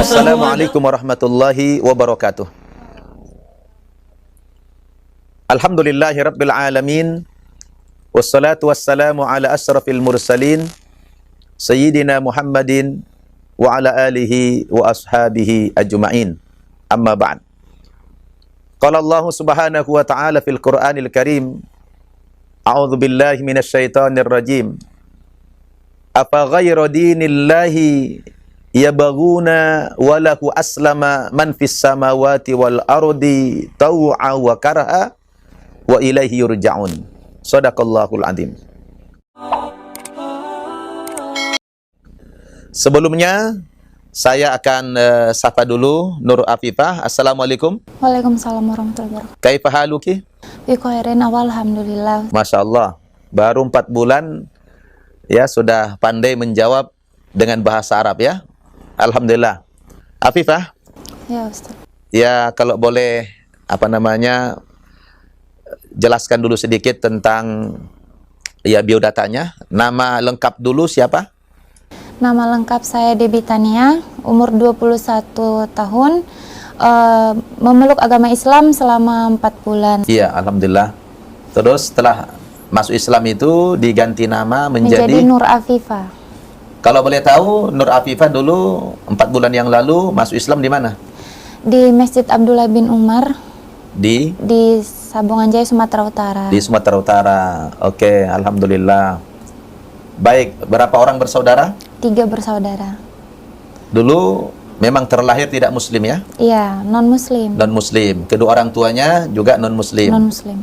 Assalamualaikum warahmatullahi wabarakatuh. Alhamdulillahi rabbil alamin. Wassalatu wassalamu ala asrafil mursalin Sayyidina Muhammadin wa ala alihi wa ashabihi ajma'in. Amma ba'd. Qala Allah subhanahu wa ta'ala fil Qur'anil Karim, a'udzu billahi minasyaitonir rajim. Afa ghayra dinillahi yabghuna wa lahu aslama man fis samawati wal ardi taw'a wa karha wa ilaihi yurja'un. Shadaqallahul azim. Sebelumnya saya akan sapa dulu Nur Afifah. Assalamualaikum. Waalaikumsalam warahmatullahi wabarakatuh. Kaifa haluki? Bi khairin alhamdulillah. Masya Allah, baru 4 bulan ya sudah pandai menjawab dengan bahasa Arab ya. Alhamdulillah. Afifah? Ya, Ustaz. Ya, kalau boleh jelaskan dulu sedikit tentang ya biodatanya. Nama lengkap dulu siapa? Nama lengkap saya Debbie Tania, umur 21 tahun, memeluk agama Islam selama 4 bulan. Iya, alhamdulillah. Terus setelah masuk Islam itu diganti nama menjadi Nur Afifah. Kalau boleh tahu, Nur Afifah dulu 4 bulan yang lalu masuk Islam di mana? Di Masjid Abdullah bin Umar. Di Sabungan Jaya, Sumatera Utara. Di Sumatera Utara. Oke, alhamdulillah. Baik, berapa orang bersaudara? 3 bersaudara. Dulu memang terlahir tidak muslim ya? Iya, non-muslim. Non-muslim. Kedua orang tuanya juga non-muslim. Non-muslim.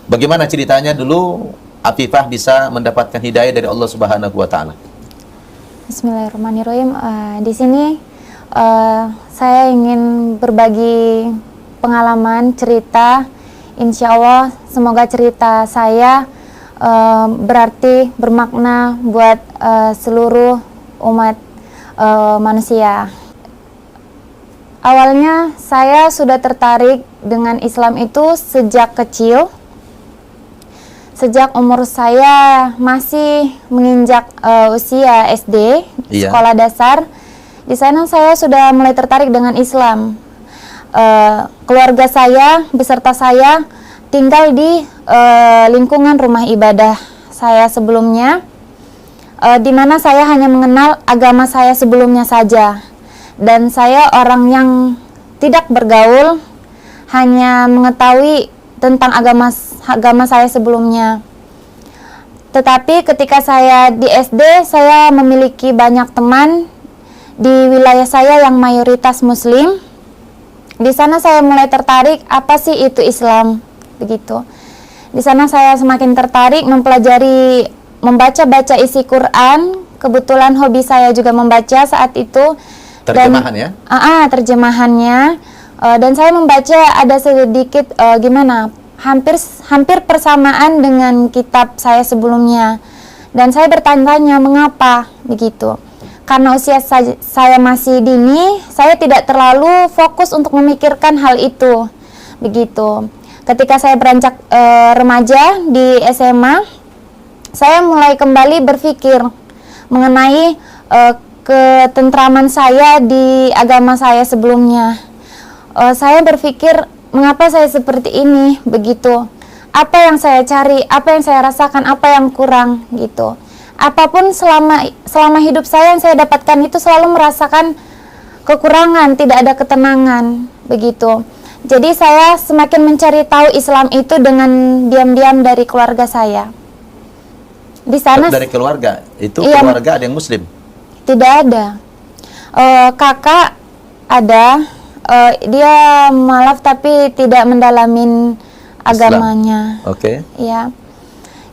Bagaimana ceritanya dulu Afifah bisa mendapatkan hidayah dari Allah Subhanahu wa taala? Bismillahirrahmanirrahim. Di sini saya ingin berbagi pengalaman, cerita. Insya Allah semoga cerita saya berarti bermakna buat seluruh umat manusia. Awalnya saya sudah tertarik dengan Islam itu sejak kecil. Sejak umur saya masih menginjak usia SD, Iya. Sekolah dasar, di sana saya sudah mulai tertarik dengan Islam. Keluarga saya beserta saya tinggal di lingkungan rumah ibadah saya sebelumnya, di mana saya hanya mengenal agama saya sebelumnya saja, dan saya orang yang tidak bergaul, hanya mengetahui tentang agama saya sebelumnya. Tetapi ketika saya di SD, saya memiliki banyak teman di wilayah saya yang mayoritas Muslim. Di sana saya mulai tertarik, apa sih itu Islam, begitu. Di sana saya semakin tertarik mempelajari, membaca-baca isi Quran. Kebetulan hobi saya juga membaca saat itu. Terjemahan ya? Terjemahannya. Dan saya membaca ada sedikit hampir persamaan dengan kitab saya sebelumnya. Dan saya bertanya-tanya mengapa begitu. Karena usia saya masih dini, saya tidak terlalu fokus untuk memikirkan hal itu. Begitu. Ketika saya beranjak remaja di SMA, saya mulai kembali berpikir mengenai ketentraman saya di agama saya sebelumnya. Saya berpikir, mengapa saya seperti ini, begitu. Apa yang saya cari, apa yang saya rasakan, apa yang kurang, gitu. Apapun selama hidup saya yang saya dapatkan itu selalu merasakan kekurangan, tidak ada ketenangan, begitu. Jadi saya semakin mencari tahu Islam itu dengan diam-diam dari keluarga saya. Di sana dari keluarga itu iya, keluarga ada yang Muslim? Tidak ada. Kakak ada. Dia malaf tapi tidak mendalamin agamanya. Oke. Ya.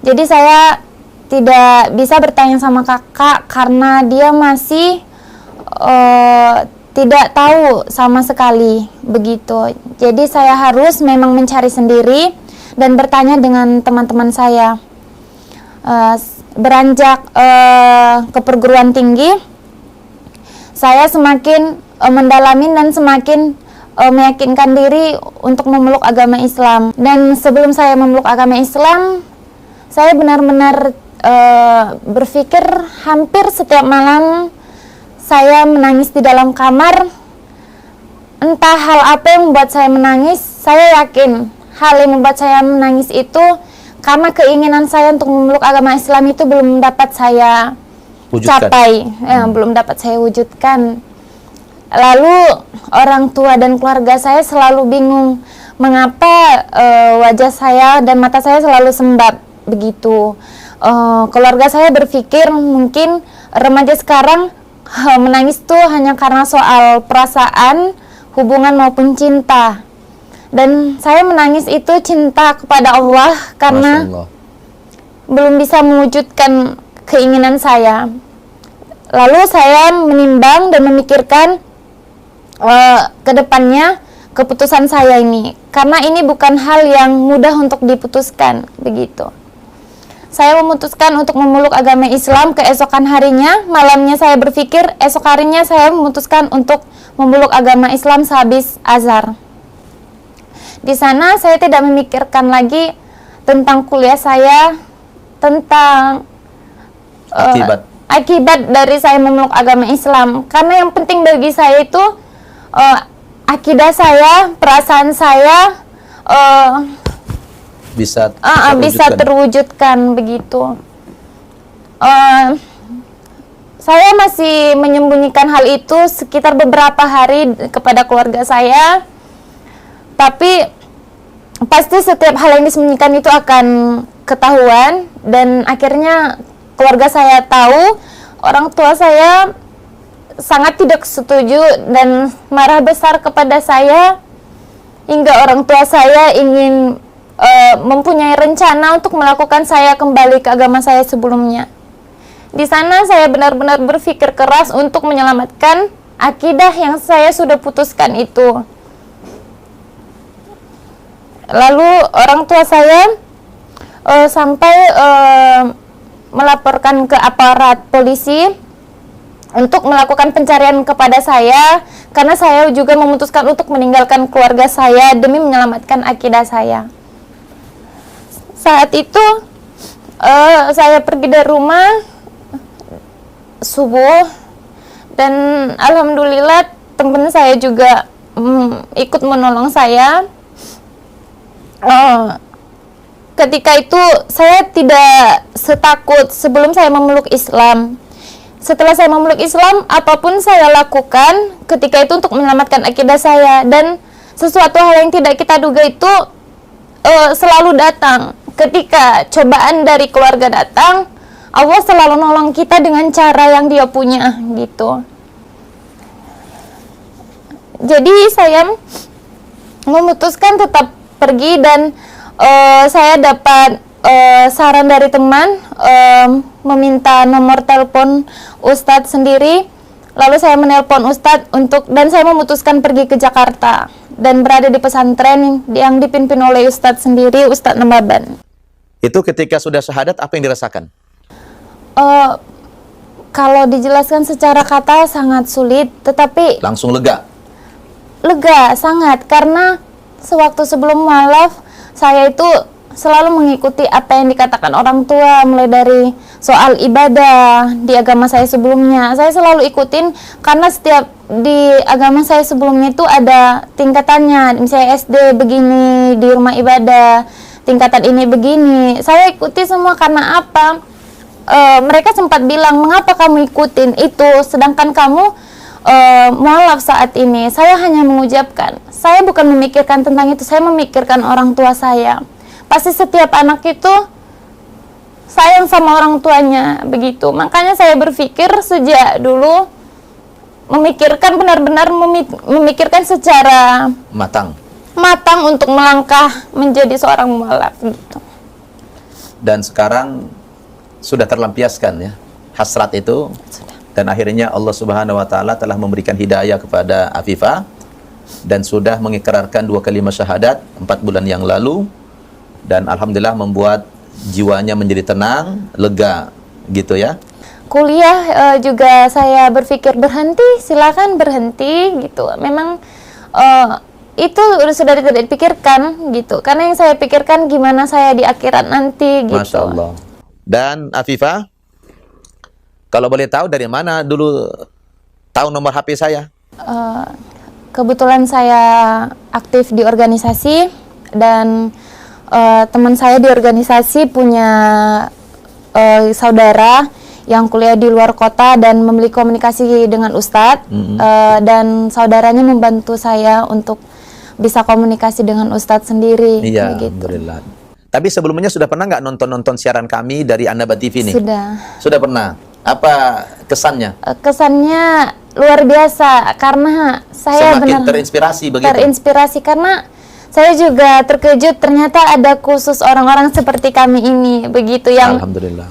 Jadi saya tidak bisa bertanya sama kakak karena dia masih tidak tahu sama sekali, begitu. Jadi saya harus memang mencari sendiri dan bertanya dengan teman-teman saya. Beranjak ke perguruan tinggi, saya semakin mendalami dan semakin meyakinkan diri untuk memeluk agama Islam. Dan sebelum saya memeluk agama Islam, saya benar-benar berpikir hampir setiap malam saya menangis di dalam kamar. Entah hal apa yang membuat saya menangis. Saya yakin hal yang membuat saya menangis itu karena keinginan saya untuk memeluk agama Islam itu belum dapat saya capai, belum dapat saya wujudkan. Lalu orang tua dan keluarga saya selalu bingung mengapa wajah saya dan mata saya selalu sembab begitu. Keluarga saya berpikir mungkin remaja sekarang menangis tuh hanya karena soal perasaan, hubungan maupun cinta. Dan saya menangis itu cinta kepada Allah karena belum bisa mewujudkan keinginan saya. Lalu saya menimbang dan memikirkan ke depannya keputusan saya ini, karena ini bukan hal yang mudah untuk diputuskan begitu. Saya memutuskan untuk memeluk agama Islam keesokan harinya. Malamnya saya berpikir, esok harinya saya memutuskan untuk memeluk agama Islam sehabis azhar. Di sana saya tidak memikirkan lagi tentang kuliah saya, tentang akibat dari saya memeluk agama Islam. Karena yang penting bagi saya itu akidah saya, perasaan saya bisa terwujudkan begitu. Saya masih menyembunyikan hal itu sekitar beberapa hari kepada keluarga saya, tapi pasti setiap hal yang disembunyikan itu akan ketahuan, dan akhirnya keluarga saya tahu. Orang tua saya sangat tidak setuju dan marah besar kepada saya, hingga orang tua saya ingin mempunyai rencana untuk melakukan saya kembali ke agama saya sebelumnya. Di sana saya benar-benar berpikir keras untuk menyelamatkan akidah yang saya sudah putuskan itu. Lalu orang tua saya sampai melaporkan ke aparat polisi untuk melakukan pencarian kepada saya, karena saya juga memutuskan untuk meninggalkan keluarga saya demi menyelamatkan akidah saya. Saat itu saya pergi dari rumah subuh, dan alhamdulillah teman saya juga ikut menolong saya. Ketika itu saya tidak setakut sebelum saya memeluk Islam. Setelah saya memeluk Islam, apapun saya lakukan ketika itu untuk menyelamatkan akidah saya, dan sesuatu hal yang tidak kita duga itu selalu datang. Ketika cobaan dari keluarga datang, Allah selalu nolong kita dengan cara yang Dia punya gitu. Jadi saya memutuskan tetap pergi, dan saya dapat saran dari teman, meminta nomor telepon Ustadz sendiri. Lalu saya menelpon Ustadz dan saya memutuskan pergi ke Jakarta dan berada di pesantren yang dipimpin oleh Ustadz sendiri, Ustadz Namaban. Itu ketika sudah syahadat, apa yang dirasakan? Kalau dijelaskan secara kata sangat sulit, tetapi langsung lega? Lega, sangat. Karena sewaktu sebelum mualaf, saya itu selalu mengikuti apa yang dikatakan orang tua, mulai dari soal ibadah di agama saya sebelumnya. Saya selalu ikutin, karena setiap di agama saya sebelumnya itu ada tingkatannya. Misalnya SD begini, di rumah ibadah tingkatan ini begini. Saya ikuti semua. Karena apa? Mereka sempat bilang, mengapa kamu ikutin itu sedangkan kamu mualaf saat ini? Saya hanya mengucapkan, saya bukan memikirkan tentang itu, saya memikirkan orang tua saya. Pasti setiap anak itu sayang sama orang tuanya begitu. Makanya saya berpikir sejak dulu memikirkan, benar-benar memikirkan secara matang untuk melangkah menjadi seorang mualaf gitu. Dan sekarang sudah terlampiaskan ya hasrat itu. Sudah. Dan akhirnya Allah Subhanahu wa taala telah memberikan hidayah kepada Afifah dan sudah mengikrarkan 2 kalimat syahadat 4 bulan yang lalu, dan alhamdulillah membuat jiwanya menjadi tenang, lega gitu ya. Kuliah juga saya berpikir berhenti, silakan berhenti gitu. Memang itu sudah tidak dipikirkan gitu. Karena yang saya pikirkan gimana saya di akhirat nanti gitu. Masya Allah. Dan Afifah, kalau boleh tahu dari mana dulu Tahu nomor HP saya? Kebetulan saya aktif di organisasi dan teman saya di organisasi punya saudara yang kuliah di luar kota dan memiliki komunikasi dengan Ustadz, dan saudaranya membantu saya untuk bisa komunikasi dengan Ustadz sendiri. Iya, begitu. alhamdulillah. Tapi sebelumnya sudah pernah nggak nonton siaran kami dari Annaba TV nih? Sudah pernah. Apa kesannya? Kesannya luar biasa karena saya semakin benar terinspirasi begitu. Terinspirasi karena saya juga terkejut ternyata ada khusus orang-orang seperti kami ini begitu yang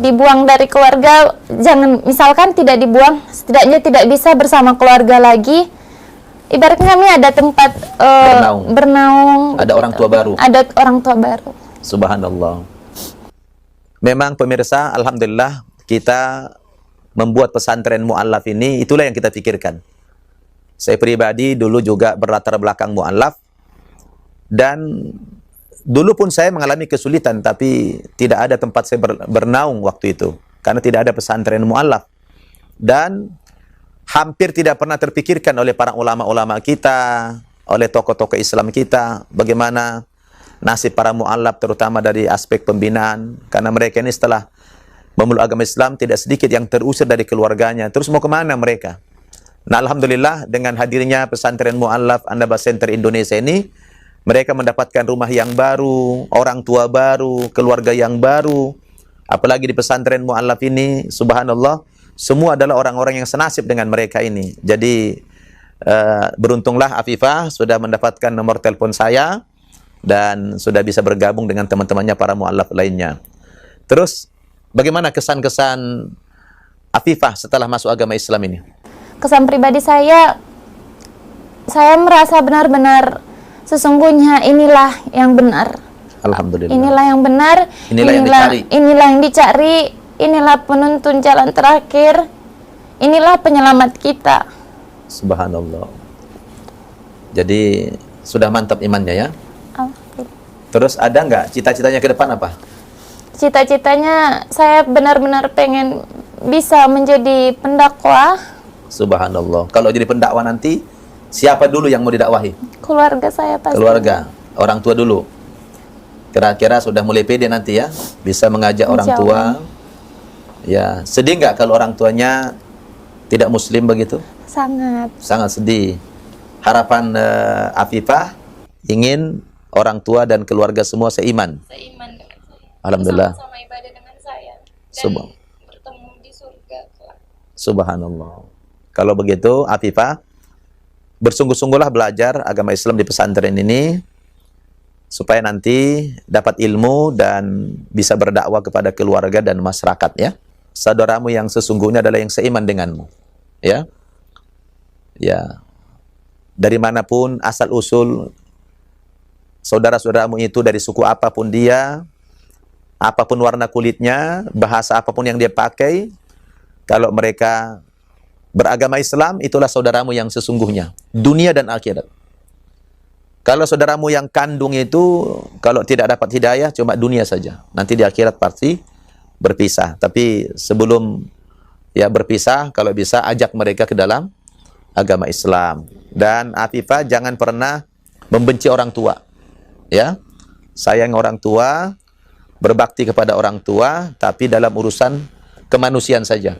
dibuang dari keluarga. Jangan misalkan tidak dibuang, setidaknya tidak bisa bersama keluarga lagi. Ibaratnya kami ada tempat bernaung. Ada orang tua baru. Ada orang tua baru. Subhanallah. Memang pemirsa, alhamdulillah kita membuat pesantren mu'allaf ini, itulah yang kita pikirkan. Saya pribadi dulu juga berlatar belakang mu'allaf, dan dulu pun saya mengalami kesulitan, tapi tidak ada tempat saya bernaung waktu itu, karena tidak ada pesantren mu'allaf. Dan hampir tidak pernah terpikirkan oleh para ulama-ulama kita, oleh tokoh-tokoh Islam kita, bagaimana nasib para mu'allaf, terutama dari aspek pembinaan, karena mereka ini setelah memeluk agama Islam tidak sedikit yang terusir dari keluarganya. Terus mau kemana mereka? Nah, alhamdulillah dengan hadirnya pesantren mu'allaf Annaba Center Indonesia ini, mereka mendapatkan rumah yang baru, orang tua baru, keluarga yang baru. Apalagi di pesantren mu'allaf ini, subhanallah, semua adalah orang-orang yang senasib dengan mereka ini. Jadi beruntunglah Afifah sudah mendapatkan nomor telepon saya dan sudah bisa bergabung dengan teman-temannya para mu'allaf lainnya. Terus bagaimana kesan-kesan Afifah setelah masuk agama Islam ini? Kesan pribadi saya merasa benar-benar sesungguhnya inilah yang benar. Alhamdulillah. Inilah yang benar. Inilah yang dicari. Inilah yang dicari. Inilah penuntun jalan terakhir. Inilah penyelamat kita. Subhanallah. Jadi sudah mantap imannya ya. Terus ada nggak cita-citanya ke depan apa? Cita-citanya saya benar-benar pengen bisa menjadi pendakwah. Subhanallah. Kalau jadi pendakwah nanti, siapa dulu yang mau didakwahi? Keluarga saya pasti. Keluarga, orang tua dulu. Kira-kira sudah mulai pede nanti ya, bisa mengajak orang tua. Ya, sedih nggak kalau orang tuanya tidak Muslim begitu? Sangat. Sangat sedih. Harapan Afifah ingin orang tua dan keluarga semua seiman. Seiman dengan saya. Alhamdulillah. Sama ibadah dengan saya. Dan bertemu di surga kelak. Subhanallah. Kalau begitu, Afifah, bersungguh-sungguhlah belajar agama Islam di pesantren ini, supaya nanti dapat ilmu dan bisa berdakwah kepada keluarga dan masyarakat ya. Saudaramu yang sesungguhnya adalah yang seiman denganmu. Ya. Ya. Dari manapun asal usul saudara-saudaramu itu, dari suku apapun dia, apapun warna kulitnya, bahasa apapun yang dia pakai, kalau mereka beragama Islam, itulah saudaramu yang sesungguhnya, dunia dan akhirat. Kalau saudaramu yang kandung itu, kalau tidak dapat hidayah, cuma dunia saja. Nanti di akhirat pasti berpisah. Tapi sebelum ya berpisah, kalau bisa ajak mereka ke dalam agama Islam. Dan Afifah jangan pernah membenci orang tua. Ya, sayang orang tua, berbakti kepada orang tua, tapi dalam urusan kemanusiaan saja.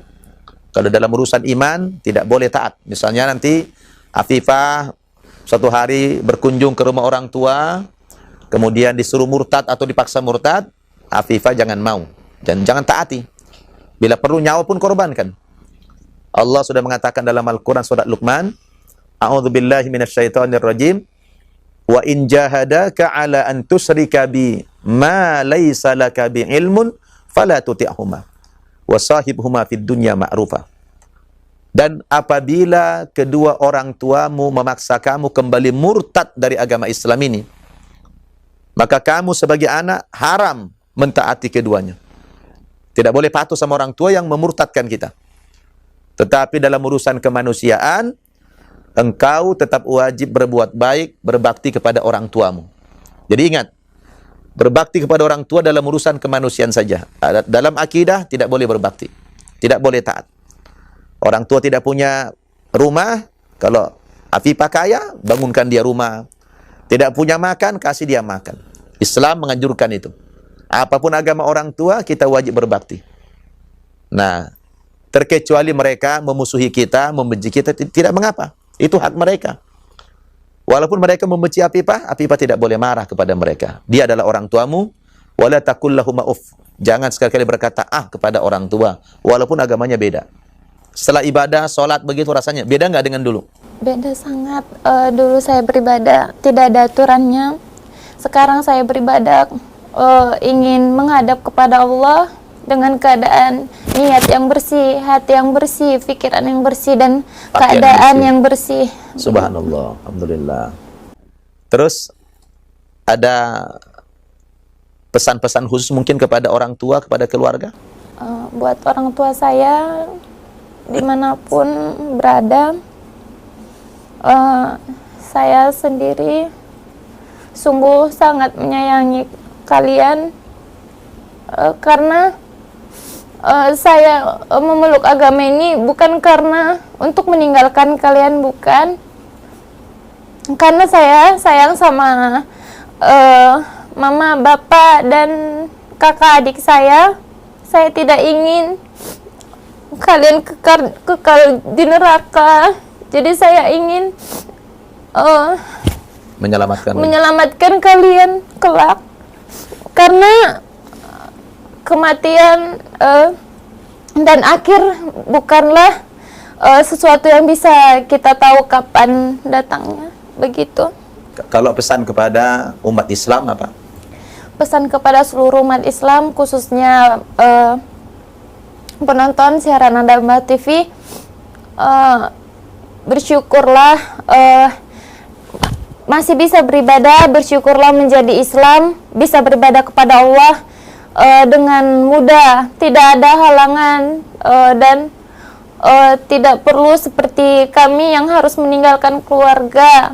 Kalau dalam urusan iman, tidak boleh taat. Misalnya nanti Afifah suatu hari berkunjung ke rumah orang tua, kemudian disuruh murtad atau dipaksa murtad, Afifah jangan mau. Dan jangan taati. Bila perlu nyawa pun korbankan. Allah sudah mengatakan dalam Al-Quran surat Luqman, A'udzubillahi minasyaitonirrajim, wa in jahadaka ala an tusyrika bi ma laysa laka bi ilmun fala tuti'huma wasahibhuma fid dunya ma'rufa. Dan apabila kedua orang tuamu memaksa kamu kembali murtad dari agama Islam ini, maka kamu sebagai anak haram mentaati keduanya. Tidak boleh patuh sama orang tua yang memurtadkan kita. Tetapi dalam urusan kemanusiaan, engkau tetap wajib berbuat baik, berbakti kepada orang tuamu. Jadi ingat, berbakti kepada orang tua dalam urusan kemanusiaan saja. Dalam akidah tidak boleh berbakti, tidak boleh taat. Orang tua tidak punya rumah, kalau Afifah kaya, bangunkan dia rumah. Tidak punya makan, kasih dia makan. Islam menganjurkan itu. Apapun agama orang tua, kita wajib berbakti. Nah, terkecuali mereka memusuhi kita, membenci kita, tidak mengapa. Itu hak mereka. Walaupun mereka membenci Afifah, Afifah tidak boleh marah kepada mereka. Dia adalah orang tuamu, wala taqul lahum uff. Jangan sekali-kali berkata kepada orang tua, walaupun agamanya beda. Setelah ibadah, sholat begitu rasanya, beda nggak dengan dulu? Beda sangat. Dulu saya beribadah tidak ada aturannya. Sekarang saya beribadah ingin menghadap kepada Allah dengan keadaan niat yang bersih, hati yang bersih, pikiran yang bersih, dan keadaan yang bersih. Subhanallah, alhamdulillah. Terus ada pesan-pesan khusus mungkin kepada orang tua, kepada keluarga? Buat orang tua saya dimanapun berada, saya sendiri sungguh sangat menyayangi kalian, karena saya memeluk agama ini bukan karena untuk meninggalkan kalian, bukan. Karena saya sayang sama mama, bapak, dan kakak adik saya. Saya tidak ingin kalian kekal di neraka. Jadi saya ingin menyelamatkan kalian kelak. Karena kematian dan akhir bukanlah sesuatu yang bisa kita tahu kapan datangnya. Begitu. Kalau pesan kepada umat Islam apa? Pesan kepada seluruh umat Islam, khususnya penonton siaran Anda TV, bersyukurlah masih bisa beribadah, bersyukurlah menjadi Islam, bisa beribadah kepada Allah dengan mudah, tidak ada halangan, dan tidak perlu seperti kami yang harus meninggalkan keluarga.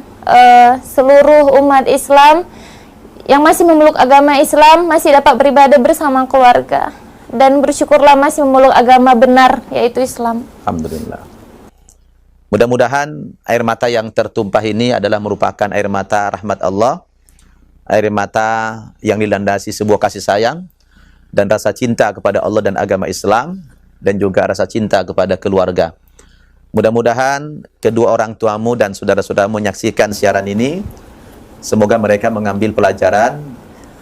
Seluruh umat Islam yang masih memeluk agama Islam masih dapat beribadah bersama keluarga, dan bersyukurlah masih memeluk agama benar, yaitu Islam. Alhamdulillah. Mudah-mudahan air mata yang tertumpah ini adalah merupakan air mata rahmat Allah, air mata yang dilandasi sebuah kasih sayang dan rasa cinta kepada Allah dan agama Islam, dan juga rasa cinta kepada keluarga. Mudah-mudahan kedua orang tuamu dan saudara-saudaramu menyaksikan siaran ini, semoga mereka mengambil pelajaran.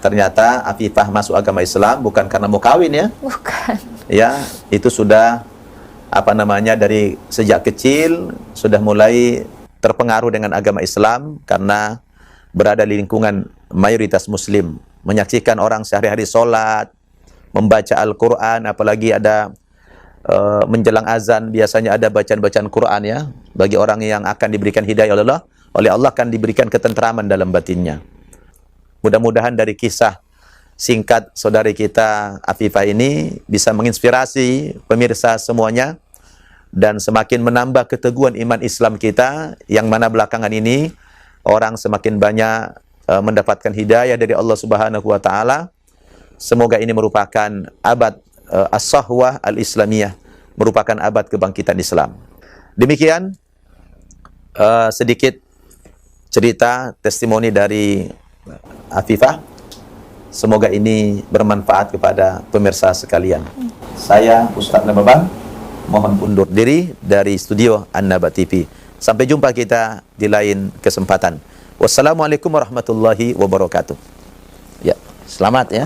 Ternyata Afifah masuk agama Islam bukan karena mau kawin ya. Bukan. Ya, itu sudah dari sejak kecil sudah mulai terpengaruh dengan agama Islam karena berada di lingkungan mayoritas muslim, menyaksikan orang sehari-hari sholat, membaca Al-Quran, apalagi ada menjelang azan biasanya ada bacaan-bacaan Quran ya. Bagi orang yang akan diberikan hidayah oleh Allah akan diberikan ketentraman dalam batinnya. Mudah-mudahan dari kisah singkat saudari kita Afifah ini bisa menginspirasi pemirsa semuanya dan semakin menambah keteguhan iman Islam kita, yang mana belakangan ini orang semakin banyak mendapatkan hidayah dari Allah Subhanahu wa taala. Semoga ini merupakan abad as-sahwah al-islamiyah, merupakan abad kebangkitan Islam. Demikian sedikit cerita testimoni dari Afifah. Semoga ini bermanfaat kepada pemirsa sekalian. Saya Ustaz Nababan mohon undur diri dari studio An-Naba TV. Sampai jumpa kita di lain kesempatan. Wassalamualaikum warahmatullahi wabarakatuh. Ya, selamat ya.